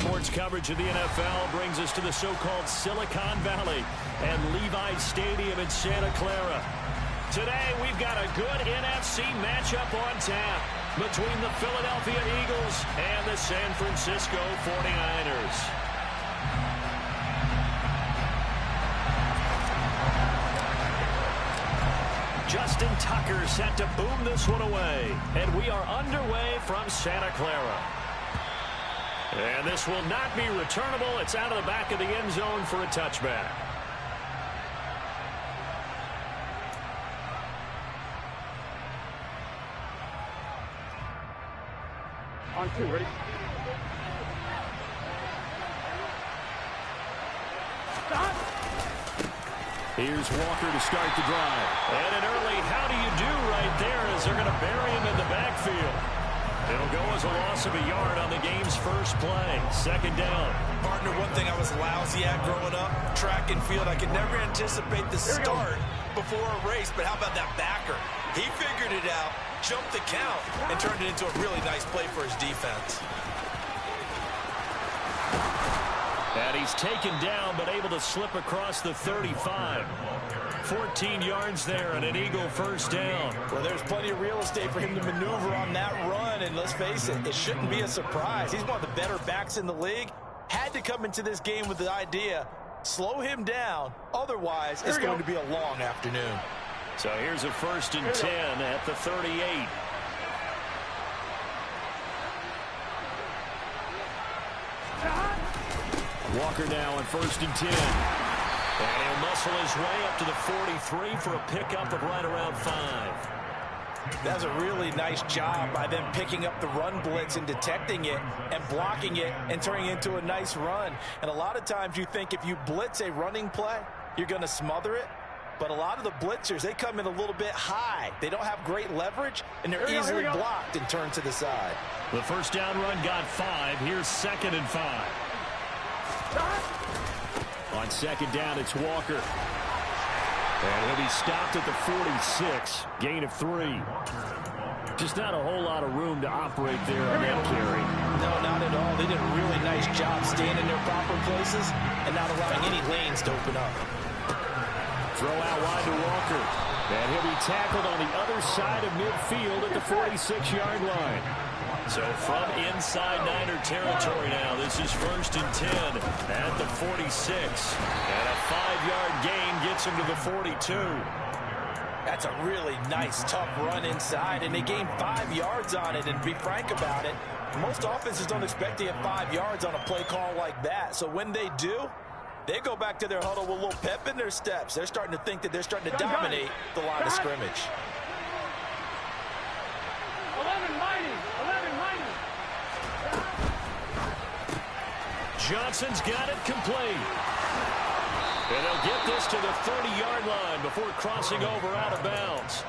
sports coverage of the NFL brings us to the so-called Silicon Valley and Levi Stadium in Santa Clara. Today, we've got a good NFC matchup on tap between the Philadelphia Eagles and the San Francisco 49ers. Justin Tucker set to boom this one away, and we are underway from Santa Clara. And this will not be returnable. It's out of the back of the end zone for a touchback. On two, ready? Stop! Here's Walker to start the drive. And an early how do you do right there as they're going to bury him in the backfield. It'll go as a loss of a yard on the game's first play. Second down. Partner, one thing I was lousy at growing up, track and field. I could never anticipate the start before a race, but how about that backer? He figured it out, jumped the count, and turned it into a really nice play for his defense. And he's taken down, but able to slip across the 35. 14 yards there and an Eagle first down. Well, there's plenty of real estate for him to maneuver on that run, and let's face it, it shouldn't be a surprise. He's one of the better backs in the league. Had to come into this game with the idea, slow him down, otherwise it's going to be a long afternoon. So here's a 1st and 10 at the 38. Walker now on 1st and 10. And he'll muscle his way up to the 43 for a pickup of right around 5. That's a really nice job by them picking up the run blitz and detecting it and blocking it and turning it into a nice run. And a lot of times you think if you blitz a running play, you're going to smother it. But a lot of the blitzers, they come in a little bit high. They don't have great leverage, and they're easily blocked and turned to the side. The first down run got 5. Here's 2nd and 5. On 2nd down, it's Walker. And he'll be stopped at the 46. Gain of 3. Just not a whole lot of room to operate there on that carry. No, not at all. They did a really nice job staying in their proper places and not allowing any lanes to open up. Throw out wide to Walker. And he'll be tackled on the other side of midfield at the 46-yard line. So from inside Niner territory now, this is 1st and 10 at the 46. And a 5-yard gain gets him to the 42. That's a really nice, tough run inside, and they gained 5 yards on it. And to be frank about it, most offenses don't expect to get 5 yards on a play call like that. So when they do, they go back to their huddle with a little pep in their steps. They're starting to think that they're starting to dominate the line of scrimmage. 11 mighty. Johnson's got it complete. And they'll get this to the 30-yard line before crossing over out of bounds.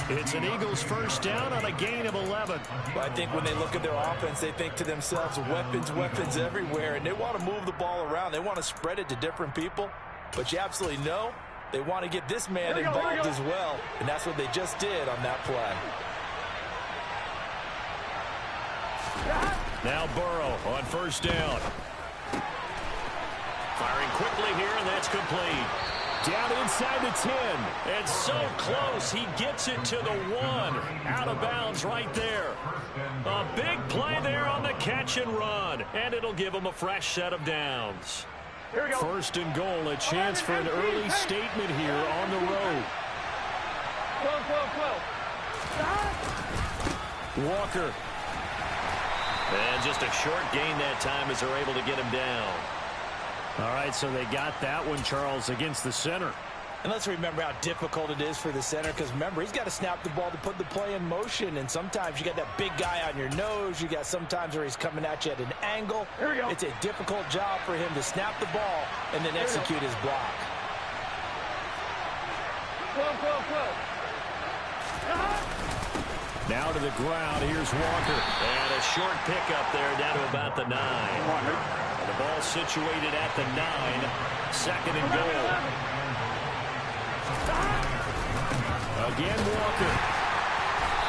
It's an Eagles first down on a gain of 11. Well, I think when they look at their offense, they think to themselves, weapons everywhere, and they want to move the ball around. They want to spread it to different people, but you absolutely know they want to get this man involved as well, and that's what they just did on that play. Now Burrow on first down. Firing quickly here, and that's complete. Down inside the 10. And so close, he gets it to the 1. Out of bounds right there. A big play there on the catch and run. And it'll give him a fresh set of downs. Here we go. 1st and goal, a chance for an early statement here on the road. 12. Walker. And just a short gain that time as they're able to get him down. All right, so they got that one, Charles, against the center. And let's remember how difficult it is for the center, because remember, he's got to snap the ball to put the play in motion, and sometimes you got that big guy on your nose. You got sometimes where he's coming at you at an angle. Here we go. It's a difficult job for him to snap the ball and then execute his block. 12. Now to the ground, here's Walker. And a short pickup there down to about the 9. The ball situated at the 9. 2nd and goal. Again, Walker.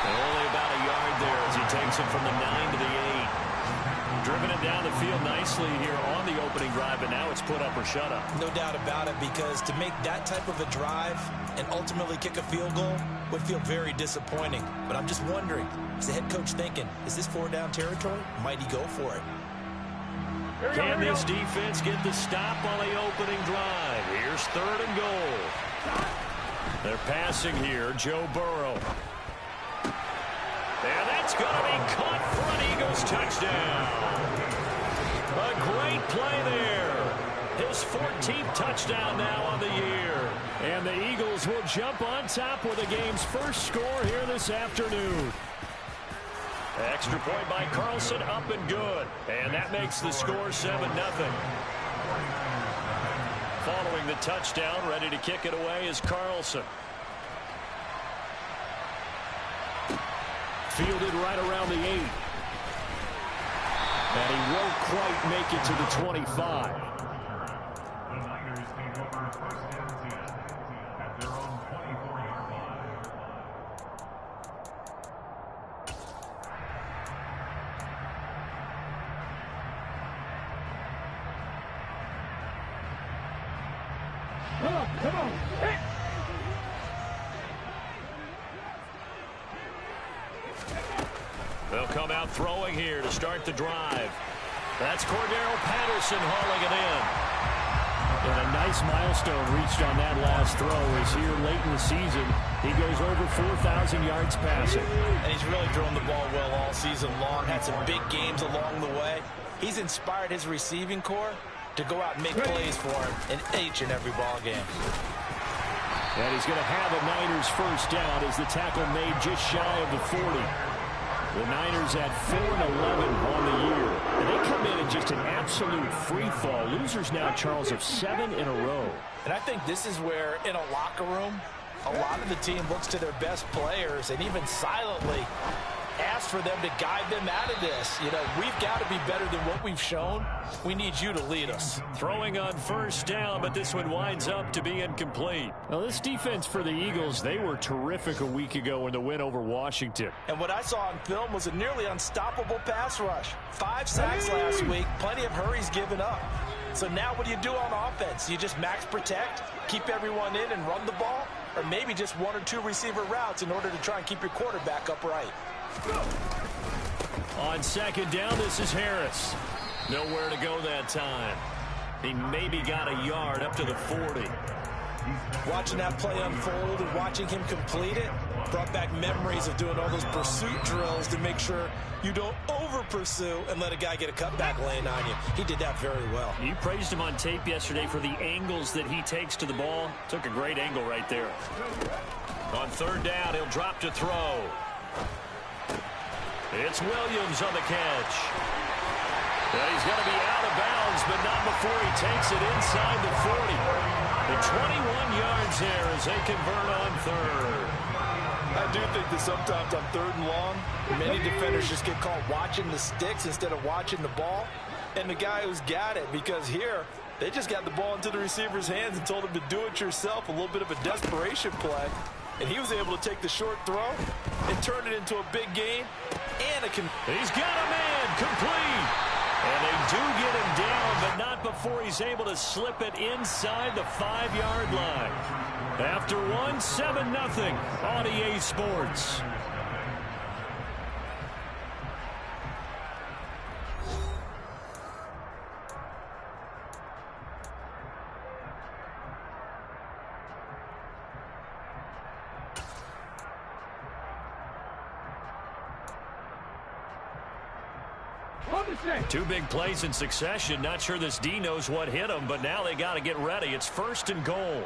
And only about a yard there as he takes it from the 9 to the 8. driven it down the field nicely here on the opening drive, but now it's put up or shut up. No doubt about it, because to make that type of a drive and ultimately kick a field goal would feel very disappointing. But I'm just wondering, is the head coach thinking, is this 4-down territory? Might he go for it? Can this defense get the stop on the opening drive? Here's 3rd and goal. They're passing here, Joe Burrow. And that's going to be caught for an Eagles touchdown. A great play there. His 14th touchdown now on the year. And the Eagles will jump on top with the game's first score here this afternoon. Extra point by Carlson, up and good. And that makes the score 7-0. Following the touchdown, ready to kick it away is Carlson. Fielded right around the 8. And he won't quite make it to the 25. Come on. Hey. They'll come out throwing here to start the drive. That's Cordero Patterson hauling it in. And a nice milestone reached on that last throw as here late in the season, he goes over 4,000 yards passing. And he's really thrown the ball well all season long. Had some big games along the way. He's inspired his receiving corps to go out and make plays for him in each and every ball game. And he's going to have a Niners first down as the tackle made just shy of the 40. The Niners at 4-11 on the year. And they come in just an absolute free fall. Losers now, Charles, of 7 in a row. And I think this is where, in a locker room, a lot of the team looks to their best players and even silently asks for them to guide them out of this. You know, we've got to be better than what we've shown. We need you to lead us. Throwing on first down, but this one winds up to be incomplete. Now, this defense for the Eagles, they were terrific a week ago in the win over Washington. And what I saw on film was a nearly unstoppable pass rush. 5 sacks last week, plenty of hurries given up. So now what do you do on offense? You just max protect, keep everyone in and run the ball? Or maybe just 1 or 2 receiver routes in order to try and keep your quarterback upright? On second down, this is Harris. Nowhere to go that time. He maybe got a yard up to the 40. Watching that play unfold and watching him complete it brought back memories of doing all those pursuit drills to make sure you don't over-pursue and let a guy get a cutback lane on you. He did that very well. You praised him on tape yesterday for the angles that he takes to the ball. Took a great angle right there. On third down, he'll drop to throw. It's Williams on the catch. And he's going to be out of bounds, but not before he takes it inside the 40. The 21 yards there as they convert on third. I do think that sometimes on 3rd and long, many defenders just get caught watching the sticks instead of watching the ball. And the guy who's got it, because here, they just got the ball into the receiver's hands and told him to do it yourself, a little bit of a desperation play. And he was able to take the short throw and turn it into a big gain. And he's got a man complete. And they do get him down, but not before he's able to slip it inside the 5-yard line. After one, 7-0 on EA Sports. Two big plays in succession. Not sure this D knows what hit him, but now they got to get ready. It's 1st and goal.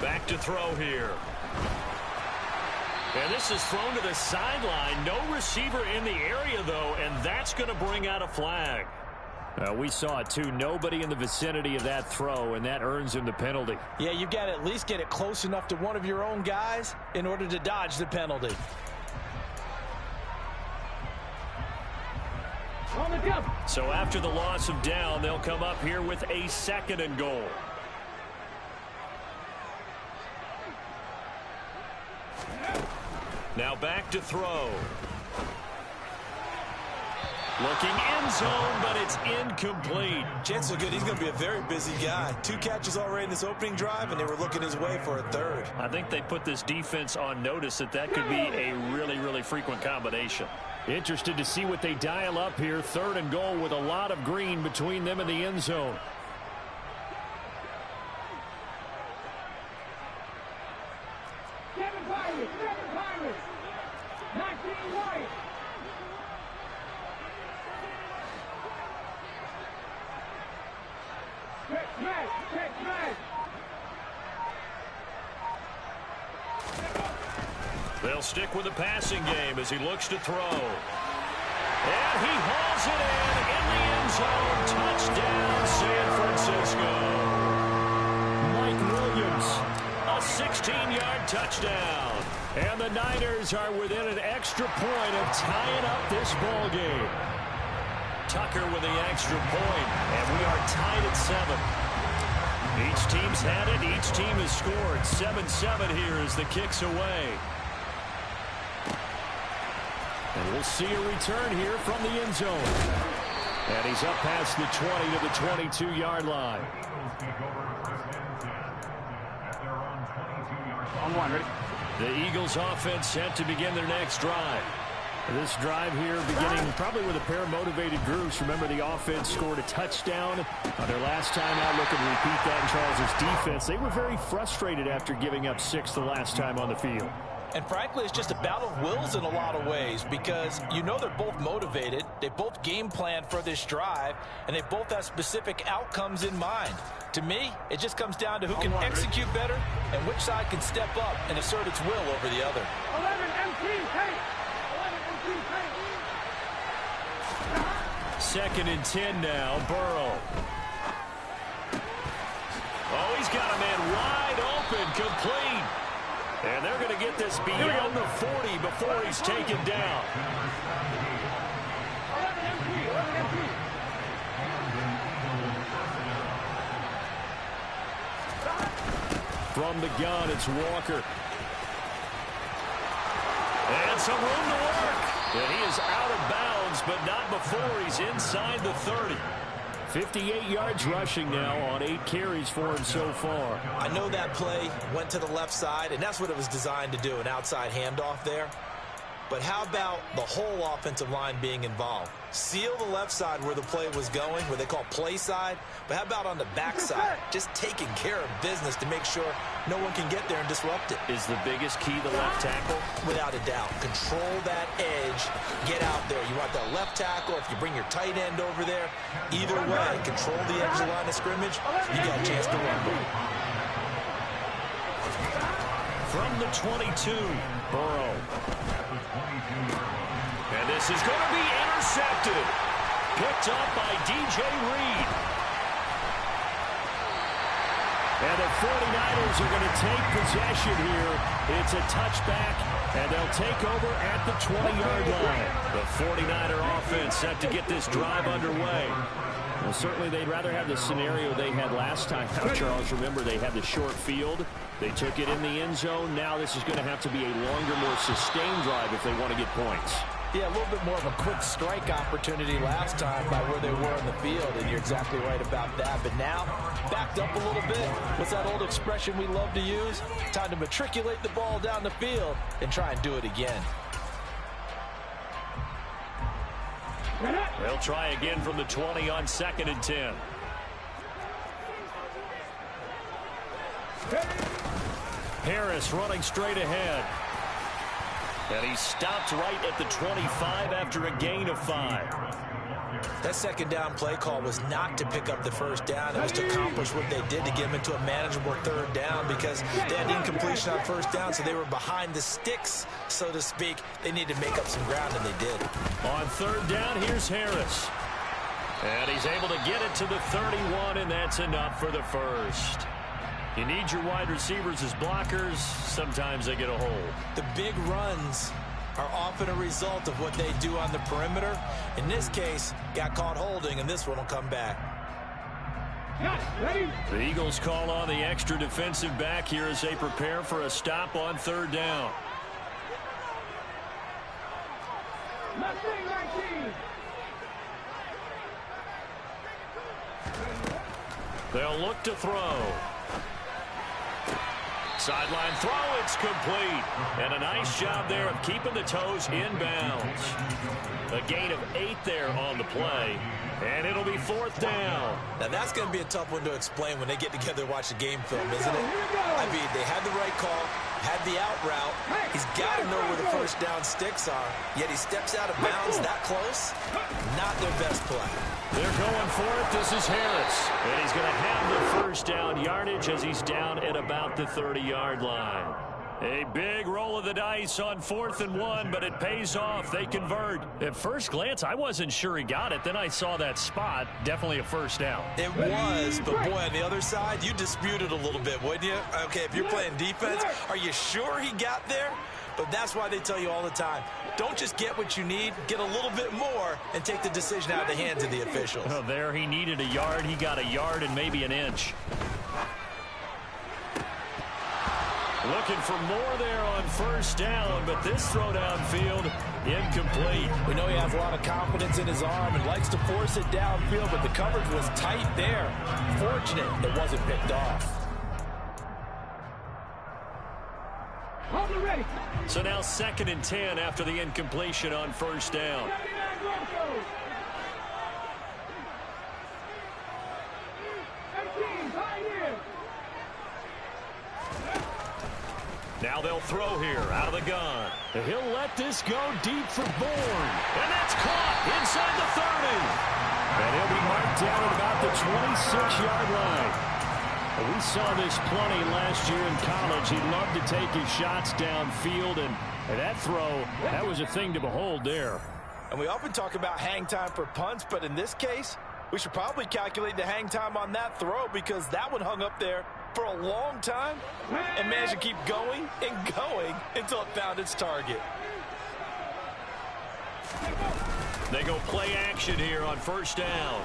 Back to throw here. And this is thrown to the sideline. No receiver in the area, though, and that's going to bring out a flag. We saw it, too. Nobody in the vicinity of that throw, and that earns him the penalty. Yeah, you've got to at least get it close enough to one of your own guys in order to dodge the penalty. So after the loss of down, they'll come up here with a 2nd and goal. Now back to throw. Looking end zone, but it's incomplete. Chances are good he's going to be a very busy guy. 2 catches already in this opening drive, and they were looking his way for a third. I think they put this defense on notice that could be a really, really frequent combination. Interested to see what they dial up here. 3rd and goal with a lot of green between them and the end zone. They'll stick with the passing game as he looks to throw. And he hauls it in the end zone. Touchdown, San Francisco. Mike Williams, a 16-yard touchdown. And the Niners are within an extra point of tying up this ball game. Tucker with the extra point, and we are tied at 7. Each team's had it. Each team has scored. 7-7 here as the kick's away. And we'll see a return here from the end zone. And he's up past the 20 to the 22-yard line. On 1, ready? The Eagles offense set to begin their next drive. This drive here beginning probably with a pair of motivated groups. Remember, the offense scored a touchdown on their last time out. Looking to repeat that in Charles' defense. They were very frustrated after giving up 6 the last time on the field. And frankly, it's just a battle of wills in a lot of ways because you know they're both motivated. They both game plan for this drive, and they both have specific outcomes in mind. To me, it just comes down to who can execute better and which side can step up and assert its will over the other. 11 MT, hey! 2nd and 10 now, Burrow. Oh, he's got a man wide open, complete. And they're going to get this beyond the 40 before he's taken down. From the gun, it's Walker. And some room to work. And he is out of bounds, but not before he's inside the 30. 58 yards rushing now on 8 carries for him so far. I know that play went to the left side, and that's what it was designed to do, an outside handoff there. But how about the whole offensive line being involved? Seal the left side where the play was going, where they call play side. But how about on the back side? Just taking care of business to make sure no one can get there and disrupt it. Is the biggest key the left tackle? Without a doubt. Control that edge. Get out there. You want that left tackle. If you bring your tight end over there, either way, control the edge of the line of scrimmage. You got a chance to run. From the 22, Burrow. And this is going to be intercepted. Picked up by DJ Reed. And the 49ers are going to take possession here. It's a touchback, and they'll take over at the 20-yard line. The 49er offense set to get this drive underway. Well, certainly they'd rather have the scenario they had last time out, Charles. Remember, they had the short field. They took it in the end zone. Now this is going to have to be a longer, more sustained drive if they want to get points. Yeah, a little bit more of a quick strike opportunity last time by where they were on the field, and you're exactly right about that. But now, backed up a little bit. What's that old expression we love to use? Time to matriculate the ball down the field and try and do it again. They'll try again from the 20 on 2nd and 10. Harris running straight ahead. And he stopped right at the 25 after a gain of 5. That second down play call was not to pick up the first down. It was to accomplish what they did to get them into a manageable 3rd down because they had incompletion on 1st down, so they were behind the sticks, so to speak. They needed to make up some ground, and they did. On 3rd down, here's Harris. And he's able to get it to the 31, and that's enough for the first. You need your wide receivers as blockers. Sometimes they get a hold. The big runs are often a result of what they do on the perimeter. In this case, got caught holding, and this one will come back. The Eagles call on the extra defensive back here as they prepare for a stop on 3rd down. Mustang 19. They'll look to throw. Sideline throw, it's complete. And a nice job there of keeping the toes in bounds. A gain of 8 there on the play. And it'll be 4th down. Now that's going to be a tough one to explain when they get together and watch the game film, isn't it? I mean, they had the right call, had the out route. He's got to know where the first down sticks are. Yet he steps out of bounds that close. Not their best play. They're going for it. This is Harris. And he's going to have the first down yardage as he's down at about the 30-yard line. A big roll of the dice on 4th and 1, but it pays off. They convert. At first glance, I wasn't sure he got it. Then I saw that spot. Definitely a first down. It was, but boy, on the other side, you disputed a little bit, wouldn't you? Okay, if you're playing defense, are you sure he got there? But that's why they tell you all the time, don't just get what you need, get a little bit more, and take the decision out of the hands of the officials. Oh, there he needed a yard. He got a yard and maybe an inch. Looking for more there on first down, but this throw downfield, incomplete. We know he has a lot of confidence in his arm and likes to force it downfield, but the coverage was tight there. Fortunate it wasn't picked off. So now 2nd and 10 after the incompletion on first down. Now they'll throw here out of the gun. He'll let this go deep for Bourne. And that's caught inside the 30. And he'll be marked down at about the 26-yard line. We saw this plenty last year in college. He loved to take his shots downfield, and that throw, that was a thing to behold there. And we often talk about hang time for punts, but in this case, we should probably calculate the hang time on that throw because that one hung up there for a long time and managed to keep going and going until it found its target. They go play action here on first down.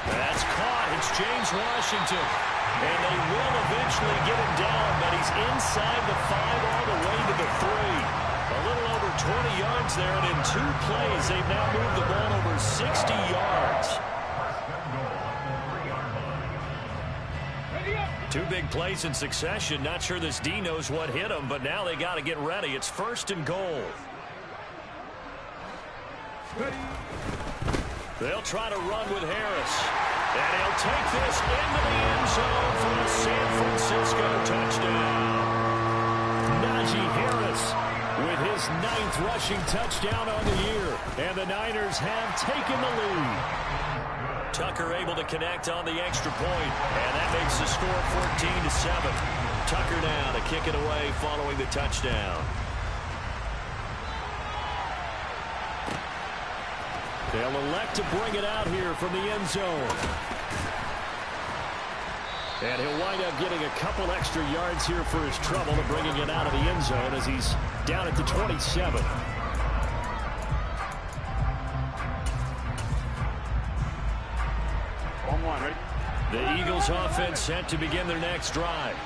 That's caught. It's James Washington. And they will eventually get him down, but he's inside the 5 all the way to the 3. A little over 20 yards there, and in 2 plays, they've now moved the ball over 60 yards. 2 big plays in succession. Not sure this D knows what hit him, but now they got to get ready. It's 1st and goal. They'll try to run with Harris. And he'll take this into the end zone for a San Francisco touchdown. Najee Harris with his 9th rushing touchdown on the year. And the Niners have taken the lead. Tucker able to connect on the extra point. And that makes the score 14-7. Tucker now to kick it away following the touchdown. They'll elect to bring it out here from the end zone. And he'll wind up getting a couple extra yards here for his trouble to bringing it out of the end zone as he's down at the 27. The Eagles offense set to begin their next drive.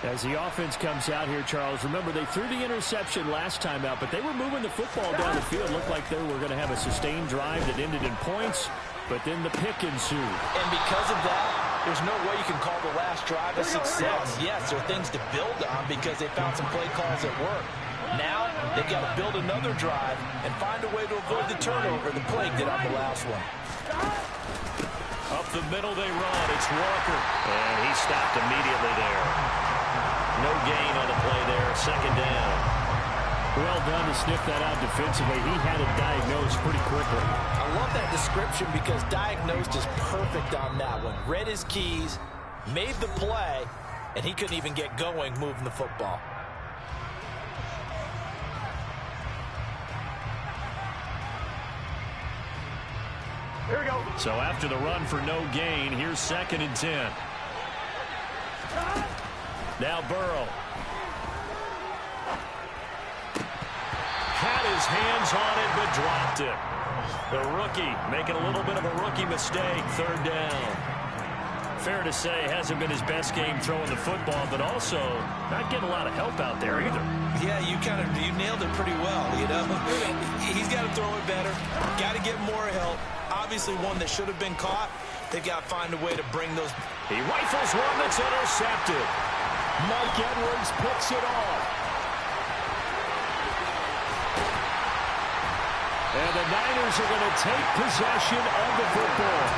As the offense comes out here, Charles, remember they threw the interception last time out, but they were moving the football down the field. Looked like they were going to have a sustained drive that ended in points, but then the pick ensued. And because of that, there's no way you can call the last drive a success. Yes, there are things to build on because they found some play calls that work. Now, they've got to build another drive and find a way to avoid the turnover the play did on the last one. Up the middle they run. It's Walker. And he stopped immediately there. No gain on the play there. 2nd down. Well done to sniff that out defensively. He had it diagnosed pretty quickly. I love that description because diagnosed is perfect on that one. Read his keys, made the play, and he couldn't even get going moving the football. Here we go. So after the run for no gain, here's 2nd and 10. Now Burrow. Had his hands on it, but dropped it. The rookie making a little bit of a rookie mistake. 3rd down. fair to say hasn't been his best game throwing the football, but also not getting a lot of help out there either. Yeah, you nailed it pretty well, you know. He's got to throw it better, got to get more help. Obviously one that should have been caught. They've got to find a way to bring those. He rifles one that's intercepted. Mike Edwards picks it off. And the Niners are going to take possession of the football.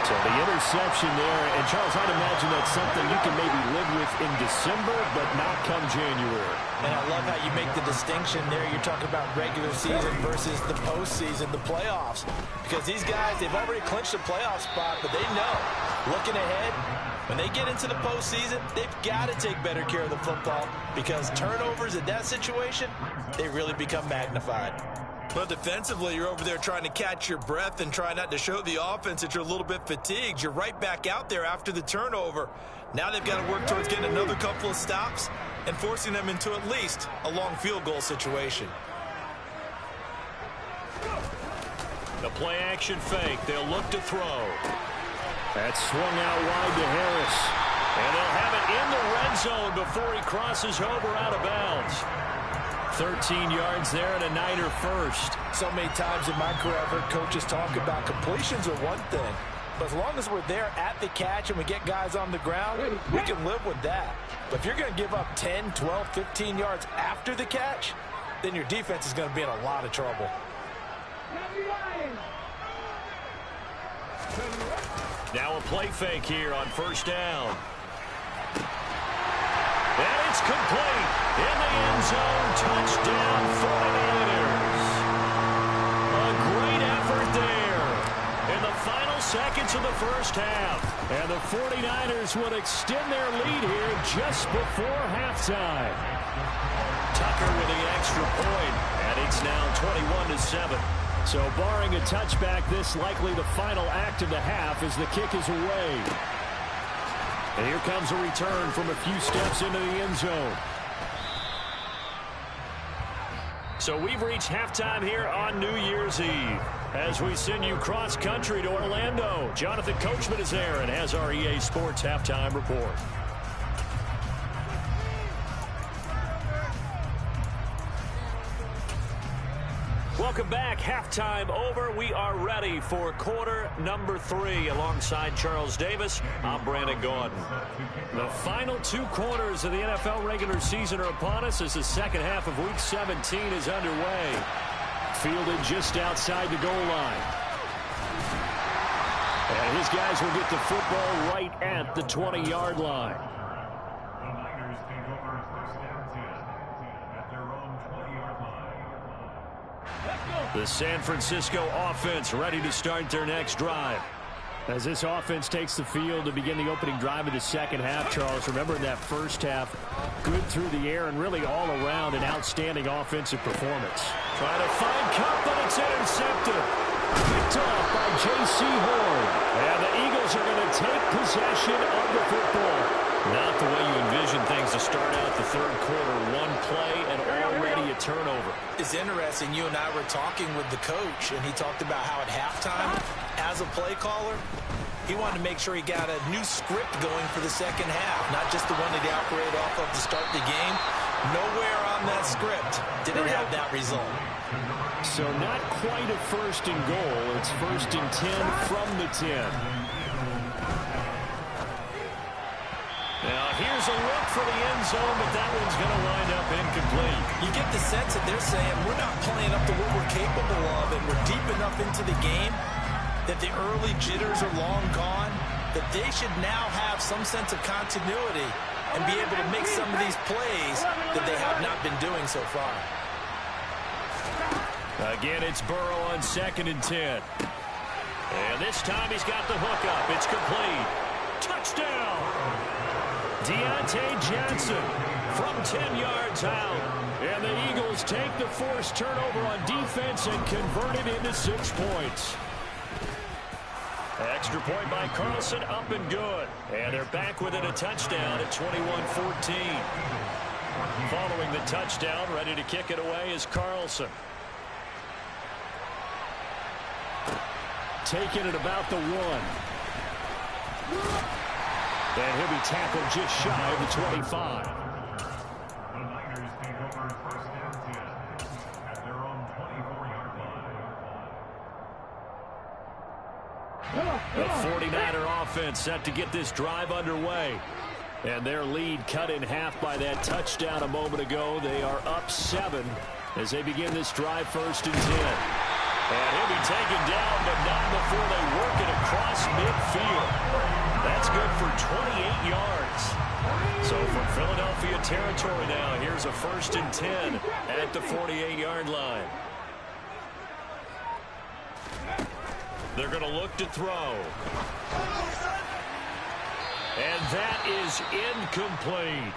So the interception there, and Charles, I'd imagine that's something you can maybe live with in December, but not come January. And I love how you make the distinction there. You're talking about regular season versus the postseason, the playoffs. Because these guys, they've already clinched a playoff spot, but they know, looking ahead, when they get into the postseason, they've got to take better care of the football because turnovers in that situation, they really become magnified. But defensively, you're over there trying to catch your breath and try not to show the offense that you're a little bit fatigued. You're right back out there after the turnover. Now they've got to work towards getting another couple of stops and forcing them into at least a long field goal situation. The play action fake. They'll look to throw. That's swung out wide to Harris. And they'll have it in the red zone before he crosses over out of bounds. 13 yards there and a Niner first. So many times in my career I've heard coaches talk about completions are one thing. But as long as we're there at the catch and we get guys on the ground, we can live with that. But if you're going to give up 10, 12, 15 yards after the catch, then your defense is going to be in a lot of trouble. Now a play fake here on first down. And it's complete. In the end zone, touchdown 49ers. A great effort there in the final seconds of the first half. And the 49ers would extend their lead here just before halftime. Tucker with the extra point, and it's now 21-7. So barring a touchback, this likely the final act of the half as the kick is away. And here comes a return from a few steps into the end zone. So we've reached halftime here on New Year's Eve as we send you cross-country to Orlando. Jonathan Coachman is there and has our EA Sports halftime report. Welcome back. Halftime over. We are ready for quarter number 3 alongside Charles Davis. I'm Brandon Gaudin. The final 2 quarters of the NFL regular season are upon us as the second half of Week 17 is underway. Fielded just outside the goal line. And his guys will get the football right at the 20-yard line. The San Francisco offense ready to start their next drive. As this offense takes the field to begin the opening drive of the second half, Charles, remember in that first half, good through the air and really all around an outstanding offensive performance. Trying to find Cup, but it's intercepted. Picked off by J.C. Horn. And the Eagles are going to take possession of the football. Not the way you envision things to start out the third quarter. One play and already a turnover. It's interesting. You and I were talking with the coach, and he talked about how at halftime, as a play caller, he wanted to make sure he got a new script going for the second half, not just the one that he operated off of to start the game. Nowhere on that script did it have that result. So not quite a first and goal. It's first and 10 from the 10. Now, here's a look for the end zone, but that one's going to wind up incomplete. You get the sense that they're saying we're not playing up to what we're capable of, and we're deep enough into the game that the early jitters are long gone, that they should now have some sense of continuity and be able to make some of these plays that they have not been doing so far. Again, it's Burrow on 2nd and 10. And this time he's got the hook up. It's complete. Touchdown! Deontay Johnson from 10 yards out. And the Eagles take the forced turnover on defense and convert it into 6 points. Extra point by Carlson, up and good. And they're back within a touchdown at 21-14. Following the touchdown, ready to kick it away is Carlson. Taking it about the 1. And he'll be tackled just shy of the 25. The 49er offense set to get this drive underway. And their lead cut in half by that touchdown a moment ago. They are up 7 as they begin this drive, 1st and 10. And he'll be taken down, but not before they work it across midfield. That's good for 28 yards. So from Philadelphia territory now, here's a 1st and 10 at the 48-yard line. They're going to look to throw. And that is incomplete.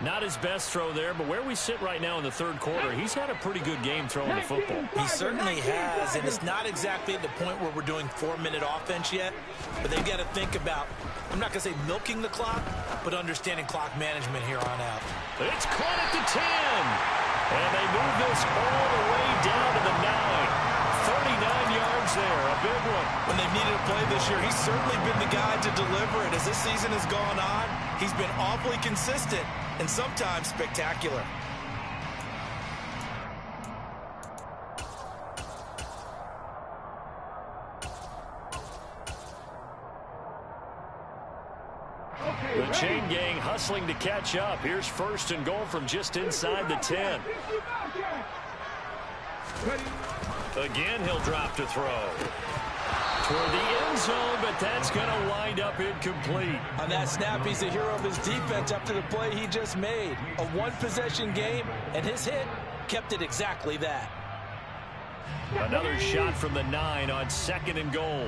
Not his best throw there, but where we sit right now in the 3rd quarter, he's had a pretty good game throwing the football. He certainly has, and it's not exactly at the point where we're doing 4-minute offense yet, but they've got to think about, I'm not going to say milking the clock, but understanding clock management here on out. It's caught at the 10, and they move this all the way down to the 9. 39 yards there, a big one. When they've needed a play this year, he's certainly been the guy to deliver it. As this season has gone on, he's been awfully consistent and sometimes spectacular. The chain gang hustling to catch up. Here's 1st and goal from just inside the 10. Again, he'll drop to throw. Toward the end zone, but that's going to wind up incomplete. On that snap, he's the hero of his defense after the play he just made. A one-possession game, and his hit kept it exactly that. Another shot from the 9 on 2nd and goal.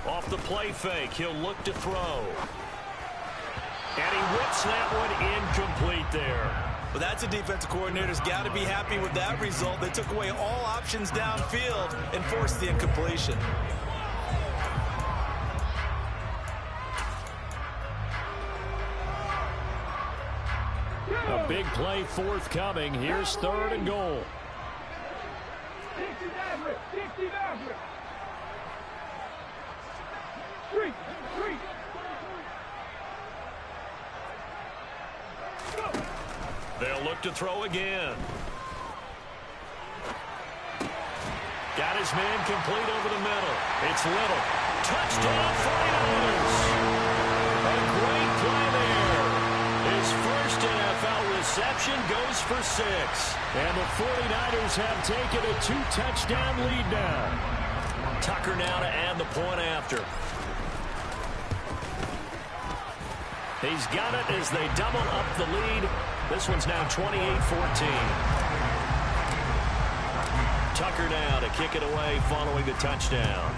Off the play fake, he'll look to throw. And he whips that one incomplete there. Well, that's a defensive coordinator's got to be happy with that result. They took away all options downfield and forced the incompletion. A big play forthcoming. Here's 3rd and goal. They'll look to throw again. Got his man complete over the middle. It's Little. Touchdown 49ers. A great play there. His first NFL reception goes for 6. And the 49ers have taken a 2-touchdown lead now. Tucker now to add the point after. He's got it as they double up the lead. This one's now 28-14. Tucker now to kick it away following the touchdown.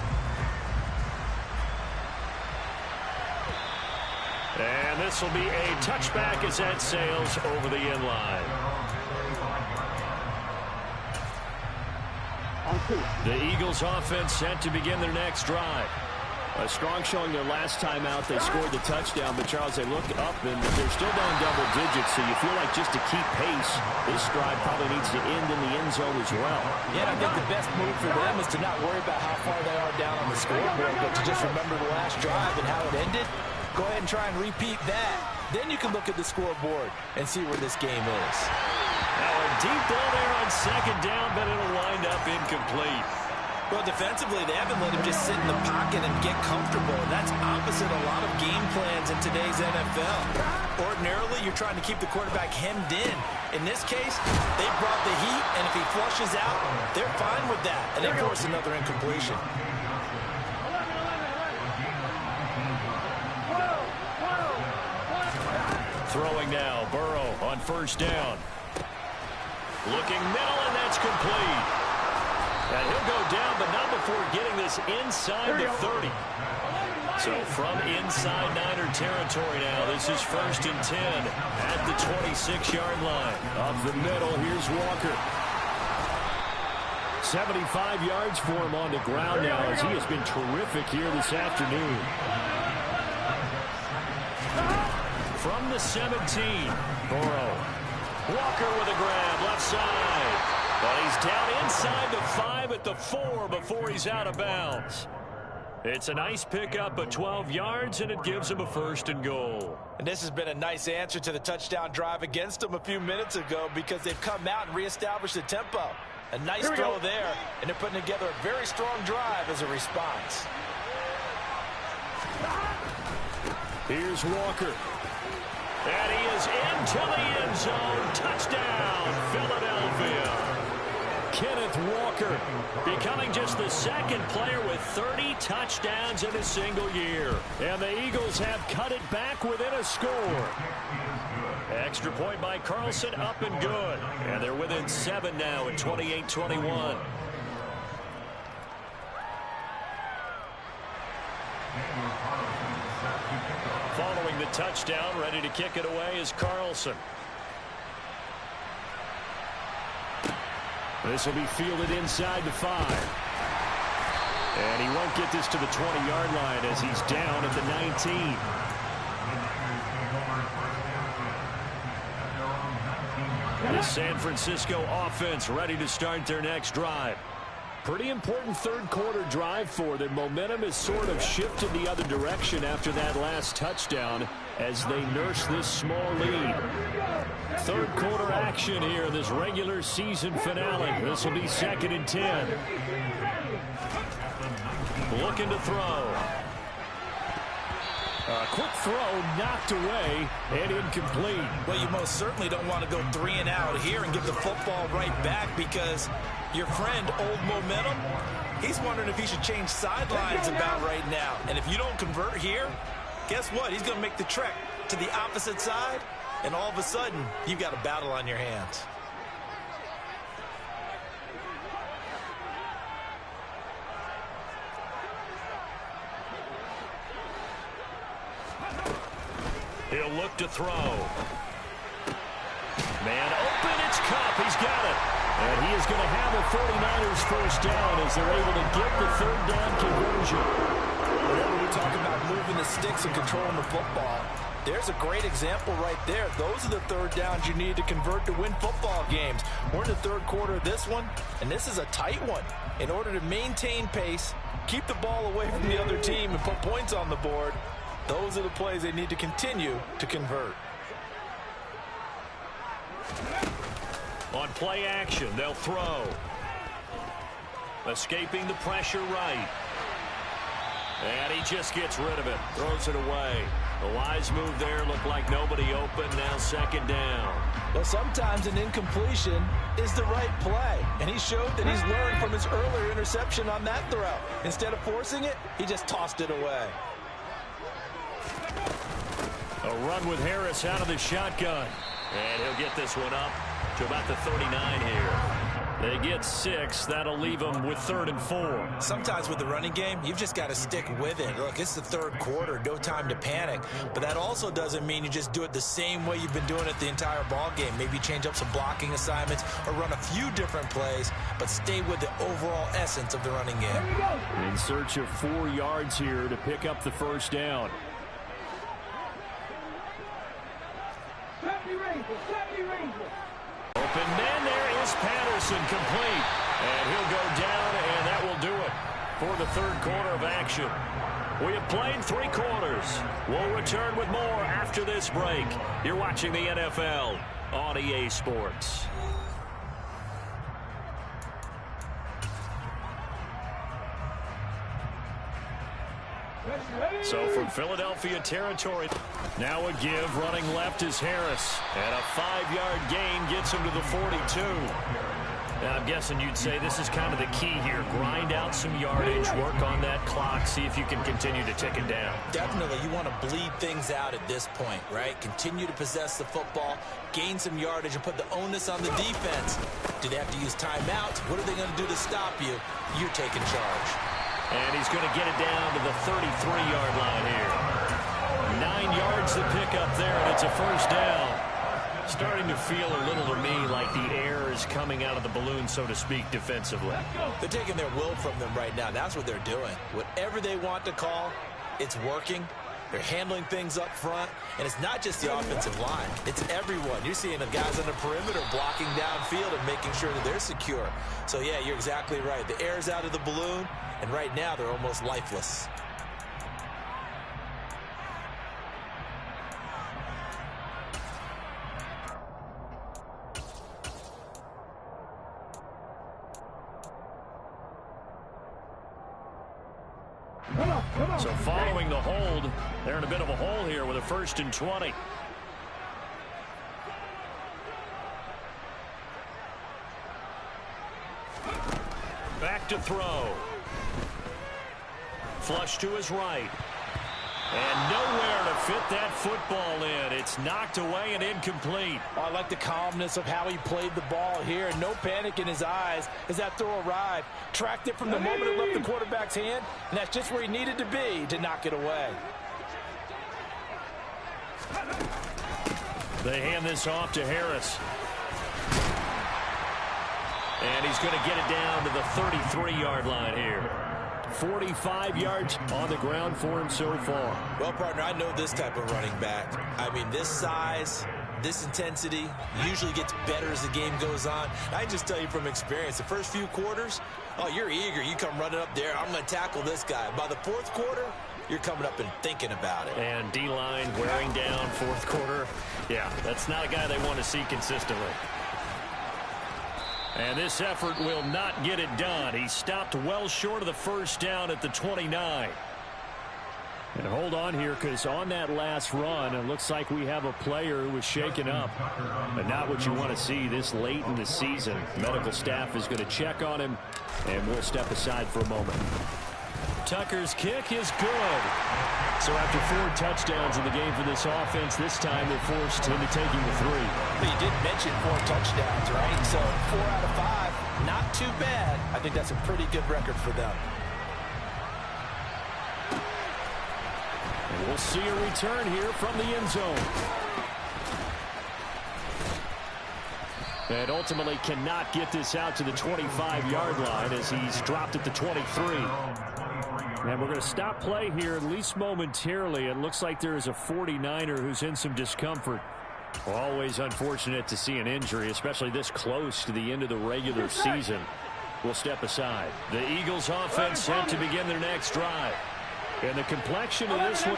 And this will be a touchback as that sails over the end line. The Eagles offense set to begin their next drive. A strong showing their last time out. They scored the touchdown, but Charles, they look up and they're still down double digits, so you feel like just to keep pace, this drive probably needs to end in the end zone as well. Yeah, I think the best move for them is to not worry about how far they are down on the scoreboard, but to just remember the last drive and how it ended. Go ahead and try and repeat that. Then you can look at the scoreboard and see where this game is. Now a deep ball there on 2nd down, but it'll wind up incomplete. Well, defensively, they haven't let him just sit in the pocket and get comfortable. And that's opposite a lot of game plans in today's NFL. Ordinarily, you're trying to keep the quarterback hemmed in. In this case, they brought the heat, and if he flushes out, they're fine with that. And they force another incompletion. Throwing now, Burrow on 1st down. Looking middle, and that's complete. And he'll go down, but not before getting this inside the 30. So from inside Niner territory now, this is 1st and 10 at the 26-yard line. Up the middle, here's Walker. 75 yards for him on the ground now as he has been terrific here this afternoon. From the 17, Burrow. Walker with a grab, left side. But he's down inside the 5 at the 4 before he's out of bounds. It's a nice pickup of 12 yards, and it gives him a 1st and goal. And this has been a nice answer to the touchdown drive against them a few minutes ago because they've come out and reestablished the tempo. A nice throw there, and they're putting together a very strong drive as a response. Here's Walker. And he is into the end zone. Touchdown, Philadelphia. Kenneth Walker becoming just the 2nd player with 30 touchdowns in a single year. And the Eagles have cut it back within a score. Extra point by Carlson, up and good. And they're within 7 now at 28-21. Following the touchdown, ready to kick it away is Carlson. This will be fielded inside the 5. And he won't get this to the 20-yard line as he's down at the 19. The San Francisco offense ready to start their next drive. Pretty important 3rd quarter drive for them. Momentum has sort of shifted the other direction after that last touchdown as they nurse this small lead. 3rd quarter action here, this regular season finale. This will be 2nd and 10. Looking to throw. A quick throw knocked away and incomplete. Well, you most certainly don't want to go 3 and out here and give the football right back because your friend, Old Momentum, he's wondering if he should change sidelines about right now. And if you don't convert here, guess what? He's going to make the trek to the opposite side, and all of a sudden, you've got a battle on your hands. He'll look to throw. Man open, it's Cup. He's got it. And he is going to have a 49ers 1st down as they're able to get the 3rd down conversion. Whenever we talk about moving the sticks and controlling the football, there's a great example right there. Those are the 3rd downs you need to convert to win football games. We're in the 3rd quarter of this one, and this is a tight one. In order to maintain pace, keep the ball away from the other team, and put points on the board, those are the plays they need to continue to convert. On play action, they'll throw. Escaping the pressure right. And he just gets rid of it. Throws it away. A wise move there. Looked like nobody open. Now 2nd down. Well, sometimes an incompletion is the right play. And he showed that he's learned from his earlier interception on that throw. Instead of forcing it, he just tossed it away. A run with Harris out of the shotgun. And he'll get this one up to about the 39 here. They get 6. That'll leave them with 3rd and 4. Sometimes with the running game, you've just got to stick with it. Look, it's the 3rd quarter. No time to panic. But that also doesn't mean you just do it the same way you've been doing it the entire ball game. Maybe change up some blocking assignments or run a few different plays, but stay with the overall essence of the running game. In search of 4 yards here to pick up the 1st down. Open man, there is Patterson, complete. And he'll go down, and that will do it for the 3rd quarter of action. We have played 3 quarters. We'll return with more after this break. You're watching the NFL on EA Sports. So from Philadelphia territory, now a give. Running left is Harris. And a 5-yard gain gets him to the 42. Now, I'm guessing you'd say this is kind of the key here. Grind out some yardage, work on that clock, see if you can continue to tick it down. Definitely. You want to bleed things out at this point, right? Continue to possess the football, gain some yardage, and put the onus on the defense. Do they have to use timeouts? What are they going to do to stop you? You're taking charge. And he's going to get it down to the 33-yard line here. 9 yards to pick up there, and it's a 1st down. Starting to feel a little to me like the air is coming out of the balloon, so to speak, defensively. They're taking their will from them right now. That's what they're doing. Whatever they want to call, it's working. They're handling things up front, and it's not just the offensive line. It's everyone. You're seeing the guys on the perimeter blocking downfield and making sure that they're secure. So, yeah, you're exactly right. The air's out of the balloon, and right now they're almost lifeless. So following the hold, they're in a bit of a hole here with a 1st and 20. Back to throw. Flush to his right. And nowhere to fit that football in. It's knocked away and incomplete. I like the calmness of how he played the ball here. No panic in his eyes as that throw arrived. Tracked it from the moment it left the quarterback's hand, and that's just where he needed to be to knock it away. They hand this off to Harris. And he's going to get it down to the 33-yard line here. 45 yards on the ground for him so far. Well, partner, I know this type of running back. I mean, this size, this intensity usually gets better as the game goes on. I can just tell you from experience, the first few quarters, oh, you're eager. You come running up there, I'm going to tackle this guy. By the 4th quarter, you're coming up and thinking about it. And D-line wearing down 4th quarter. Yeah, that's not a guy they want to see consistently. And this effort will not get it done. He stopped well short of the 1st down at the 29. And hold on here, because on that last run, it looks like we have a player who was shaken up. But not what you want to see this late in the season. Medical staff is going to check on him, and we'll step aside for a moment. Tucker's kick is good. So after 4 touchdowns in the game for this offense, this time they're forced into taking the 3. But you did mention 4 touchdowns, right? So 4 out of 5, not too bad. I think that's a pretty good record for them. And we'll see a return here from the end zone. And ultimately cannot get this out to the 25-yard line as he's dropped at the 23. And we're going to stop play here, at least momentarily. It looks like there is a 49er who's in some discomfort. Always unfortunate to see an injury, especially this close to the end of the regular season. We'll step aside. The Eagles offense set to begin their next drive. And the complexion of this one.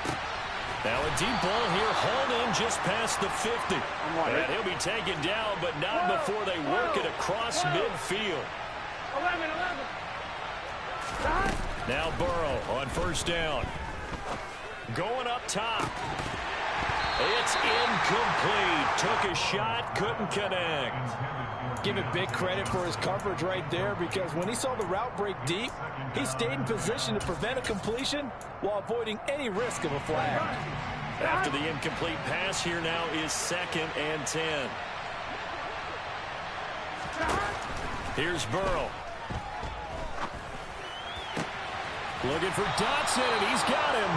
Now a deep ball here, hauled in just past the 50. And he'll be taken down, but not before they work it across midfield. 11. Now Burrow on 1st down. Going up top. It's incomplete. Took a shot, couldn't connect. Give it big credit for his coverage right there, because when he saw the route break deep, he stayed in position to prevent a completion while avoiding any risk of a flag. After the incomplete pass, here now is 2nd and 10. Here's Burrow. Looking for Dotson, and he's got him.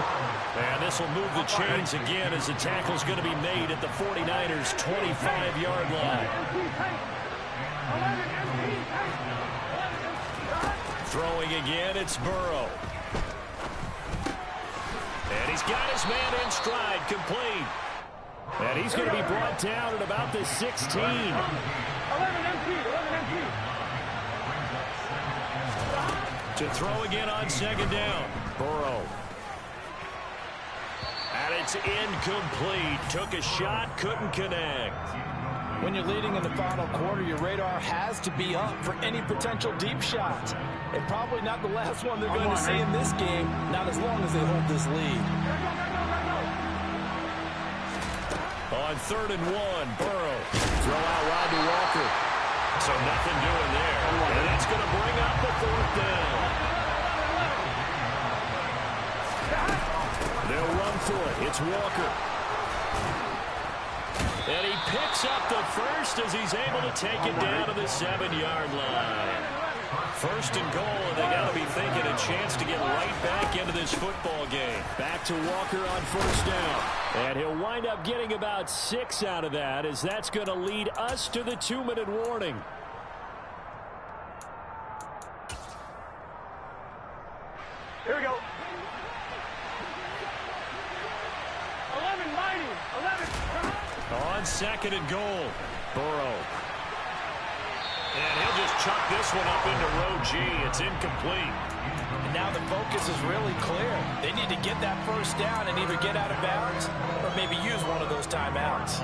And this will move the chains again as the tackle's going to be made at the 49ers' 25-yard line. Throwing again, it's Burrow. And he's got his man in stride, complete. And he's going to be brought down at about the 16. 11 empty. To throw again on 2nd down. Burrow. And it's incomplete. Took a shot, couldn't connect. When you're leading in the final quarter, your radar has to be up for any potential deep shots. And probably not the last one they're going to see in this game, not as long as they hold this lead. On 3rd and 1, Burrow. Throw out wide to Walker. So nothing doing there. And that's going to bring up the 4th down. They'll run through it. It's Walker. And he picks up the 1st as he's able to take it down to the 7-yard line. 1st and goal, and they got to be thinking a chance to get right back into this football game. Back to Walker on 1st down. And he'll wind up getting about 6 out of that, as that's going to lead us to the 2-minute warning. Here we go. on 2nd and goal. Burrow. And he'll just chuck this one up into row G. It's incomplete. And now the focus is really clear. They need to get that first down and either get out of bounds or maybe use one of those timeouts.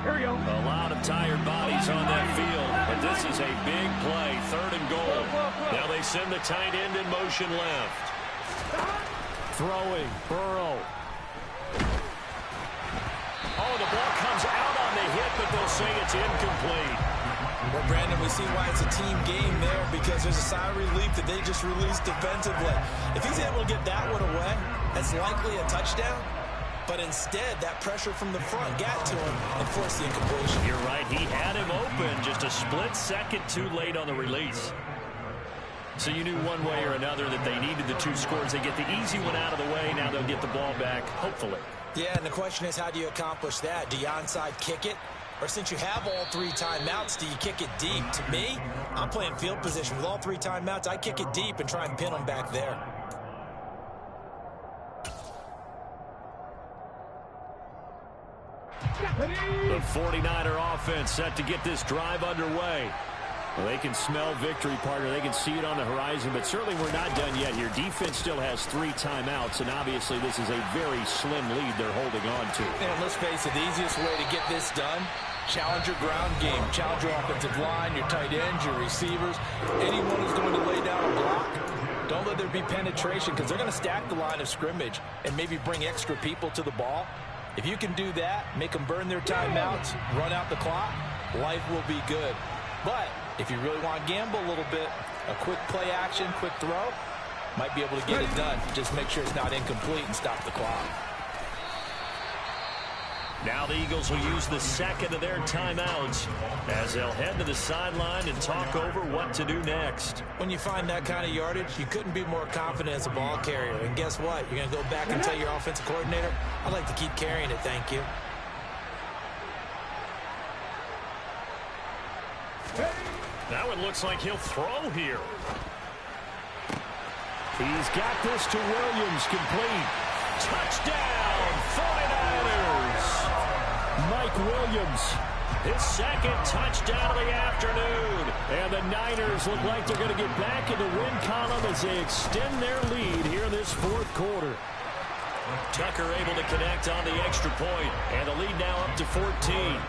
Here we go. A lot of tired bodies on that field, but this is a big play, 3rd and goal. Now they send the tight end in motion left. Throwing, Burrow. Oh, the ball comes out on the hit, but they'll say it's incomplete. Well, Brandon, we see why it's a team game there, because there's a sigh of relief that they just released defensively. If he's able to get that one away, that's likely a touchdown. But instead, that pressure from the front got to him and forced the incompletion. You're right. He had him open, just a split second too late on the release. So you knew one way or another that they needed the 2 scores. They get the easy one out of the way. Now they'll get the ball back, hopefully. Yeah, and the question is, how do you accomplish that? Do you onside kick it? Or since you have all 3 timeouts, do you kick it deep? To me, I'm playing field position. With all 3 timeouts, I kick it deep and try and pin them back there. The 49er offense set to get this drive underway. Well, they can smell victory, partner. They can see it on the horizon, but certainly we're not done yet here. Defense still has 3 timeouts, and obviously this is a very slim lead they're holding on to. And let's face it, the easiest way to get this done, challenge your ground game. Challenge your offensive line, your tight ends, your receivers. Anyone who's going to lay down a block, don't let there be penetration, because they're going to stack the line of scrimmage and maybe bring extra people to the ball. If you can do that, make them burn their timeouts, run out the clock, life will be good. But if you really want to gamble a little bit, a quick play action, quick throw, might be able to get it done. Just make sure it's not incomplete and stop the clock. Now the Eagles will use the 2nd of their timeouts as they'll head to the sideline and talk over what to do next. When you find that kind of yardage, you couldn't be more confident as a ball carrier. And guess what? You're going to go back and tell your offensive coordinator, I'd like to keep carrying it, thank you. Now it looks like he'll throw here. He's got this to Williams, complete. Touchdown, 49ers. Mike Williams, his 2nd touchdown of the afternoon. And the Niners look like they're going to get back in the win column as they extend their lead here in this 4th quarter. Tucker able to connect on the extra point, and the lead now up to 14.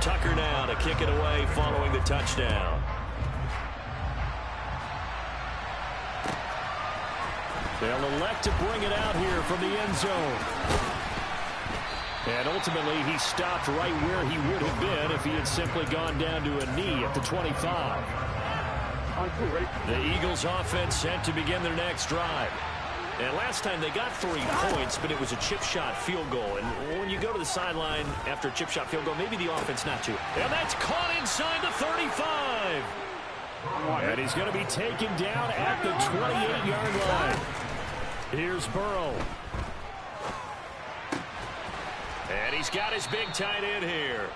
Tucker now to kick it away following the touchdown. They'll elect to bring it out here from the end zone. And ultimately, he stopped right where he would have been if he had simply gone down to a knee at the 25. The Eagles offense set to begin their next drive. And last time they got 3 points, but it was a chip shot field goal. And when you go to the sideline after a chip shot field goal, maybe the offense not to. And that's caught inside the 35. And he's going to be taken down at the 28-yard line. Here's Burrow. And he's got his big tight end here.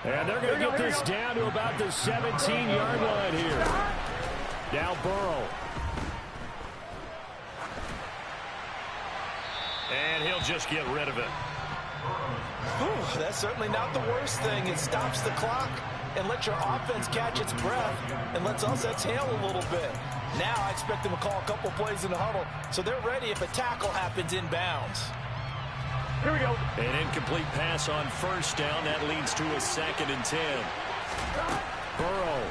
And they're going to get this down to about the 17-yard line here. Now Burrow. And he'll just get rid of it. Whew, that's certainly not the worst thing. It stops the clock and lets your offense catch its breath and lets us exhale a little bit. Now I expect them to call a couple plays in the huddle so they're ready if a tackle happens inbounds. Here we go. An incomplete pass on 1st down. That leads to a 2nd and 10. Burrow.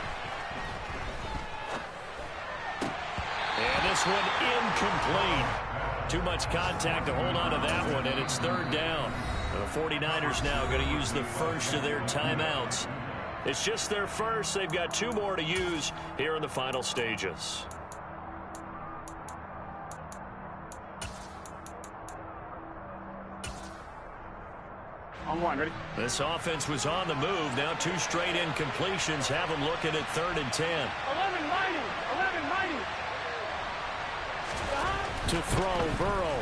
And this one incomplete. Too much contact to hold on to that one, and it's 3rd down. The 49ers now going to use the 1st of their timeouts. It's just their 1st. They've got 2 more to use here in the final stages. On 1, ready? This offense was on the move. Now 2 straight incompletions have them looking at 3rd and 10. 11-90. 11-90. To throw, Burrow.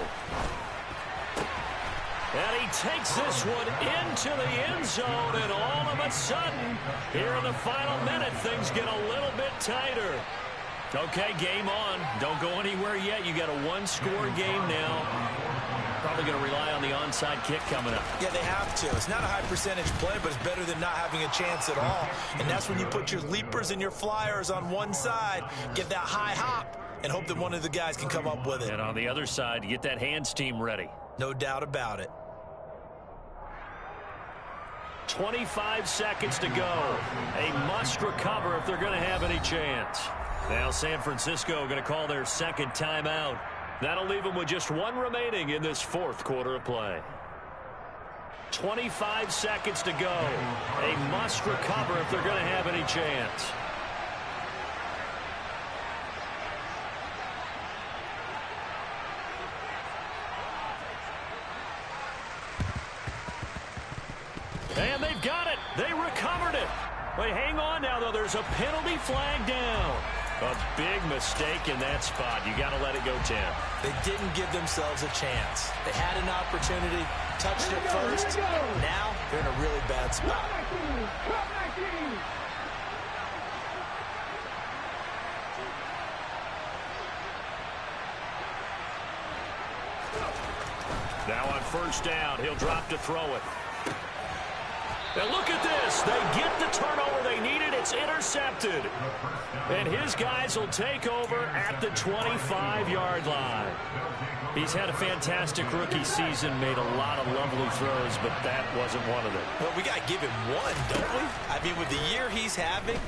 And he takes this one into the end zone, and all of a sudden, here in the final minute, things get a little bit tighter. Okay, game on. Don't go anywhere yet. You got a one-score game now. Probably going to rely on the onside kick coming up. Yeah, they have to. It's not a high percentage play, but it's better than not having a chance at all. And that's when you put your leapers and your flyers on one side, get that high hop, and hope that one of the guys can come up with it. And on the other side, you get that hands team ready. No doubt about it. 25 seconds to go. A must recover if they're going to have any chance. Now San Francisco going to call their second timeout. That'll leave them with just one remaining in this fourth quarter of play. 25 seconds to go. A must recover if they're going to have any chance. And they've got it. They recovered it. Wait, hang on now, though. There's a penalty flag down. A big mistake in that spot. You got to let it go, Tim. They didn't give themselves a chance. They had an opportunity, touched it first. Now they're in a really bad spot. Now on first down, he'll drop to throw it. Now look at this. They get the turnover they needed. It's intercepted. And his guys will take over at the 25-yard line. He's had a fantastic rookie season, made a lot of lovely throws, but that wasn't one of them. Well, we got to give him one, don't we? I mean, with the year he's having,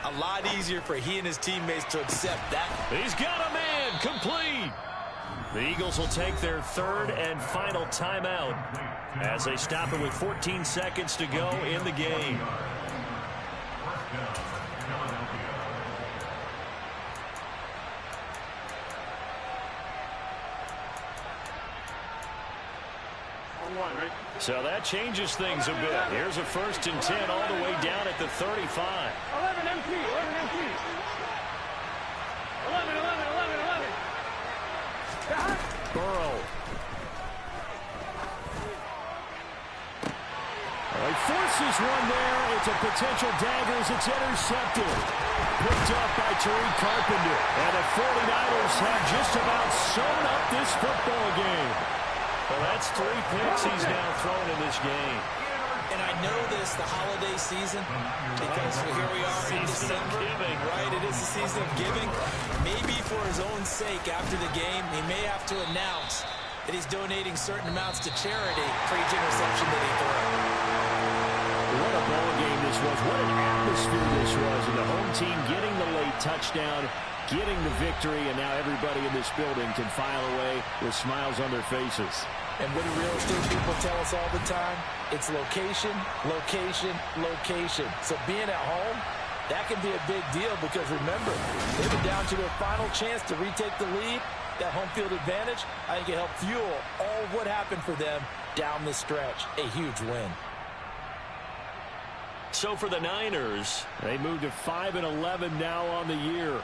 a lot easier for he and his teammates to accept that. He's got a man, complete. The Eagles will take their third and final timeout as they stop it with 14 seconds to go in the game. So that changes things a bit. Here's a 1st and 10 all the way down at the 35. 11 empty, 11 empty. 11, 11, 11, 11. Burrow. He forces one there. It's a potential dagger as it's intercepted. Picked up by Tariq Carpenter. And the 49ers have just about sewn up this football game. Well, that's 3 picks he's now thrown in this game. And I know this, the holiday season, because here we are in December, right? It is the season of giving. Maybe for his own sake, after the game, he may have to announce that he's donating certain amounts to charity for each interception that he throws. What a ball game this was. What an atmosphere this was. And the home team getting the late touchdown, getting the victory, and now everybody in this building can file away with smiles on their faces. And what do real estate people tell us all the time? It's location, location, location. So being at home, that can be a big deal because remember, they've been down to their final chance to retake the lead. That home field advantage, I think it helped fuel all of what happened for them down the stretch. A huge win. So for the Niners, they move to 5-11 now on the year.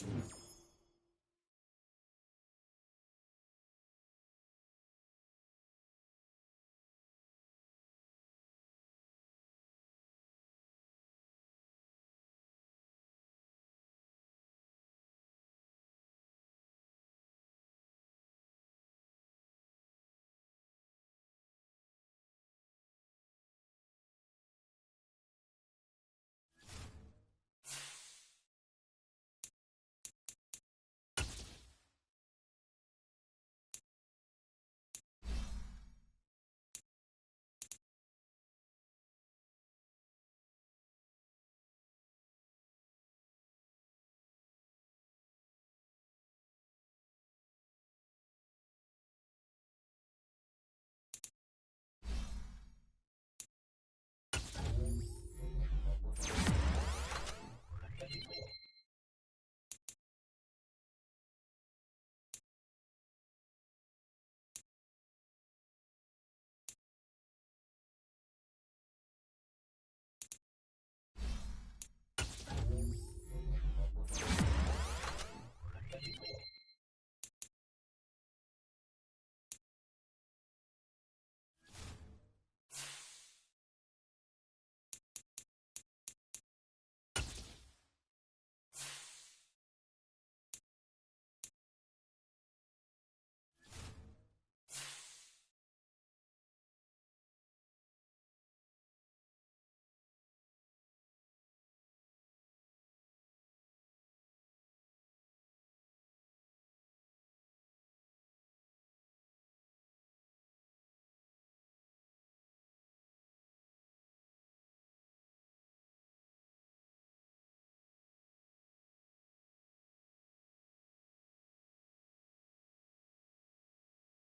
it.